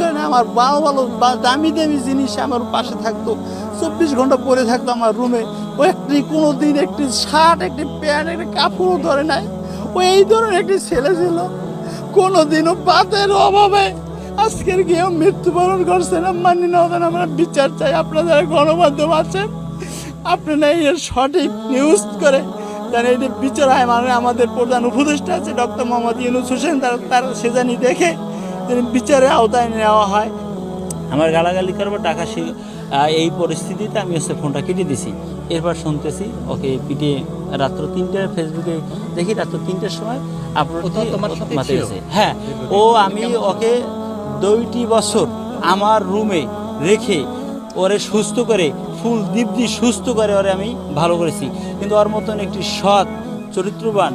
করে না, আমার ভালো ভালো দামি দামি জিনিস আমার পাশে থাকতো, 24 ঘন্টা পরে থাকতো আমার রুমে। ও একটি কোনো দিন একটি শার্ট, একটি প্যান্ট, একটি কাপড়ও ধরে নাই। ও এই ধরনের একটি ছেলে ছিল, কোনোদিনও পাতের অভাবে আজকের গিয়েও মৃত্যুবরণ করছে না। মানি না, আমরা বিচার চাই। আপনারা যারা গণমাধ্যম আছেন, আপনারা এর সঠিক নিউজ করে জানেন এই যে বিচার হয়। মানে আমাদের প্রধান উপদেষ্টা আছে ডক্টর মোহাম্মদ ইউনূস হোসেন, তার সে জানি দেখে বিচারের আওতায় নেওয়া হয়। আমার গালাগালি করবো টাকা এই পরিস্থিতিতে আমি ফোনটা কেটে দিছি। এরপর শুনতেছি ওকে পিটিয়ে রাত্র 3টায় ফেসবুকে দেখি, রাত্র 3টার সময় আপলোড মাথায় গেছে। হ্যাঁ, আমি ওকে 2টি বছর আমার রুমে রেখে ওরে সুস্থ করে, ফুল দিব্যি সুস্থ করে ওরে আমি ভালো করেছি। কিন্তু ওর মতন একটি সৎ চরিত্রবান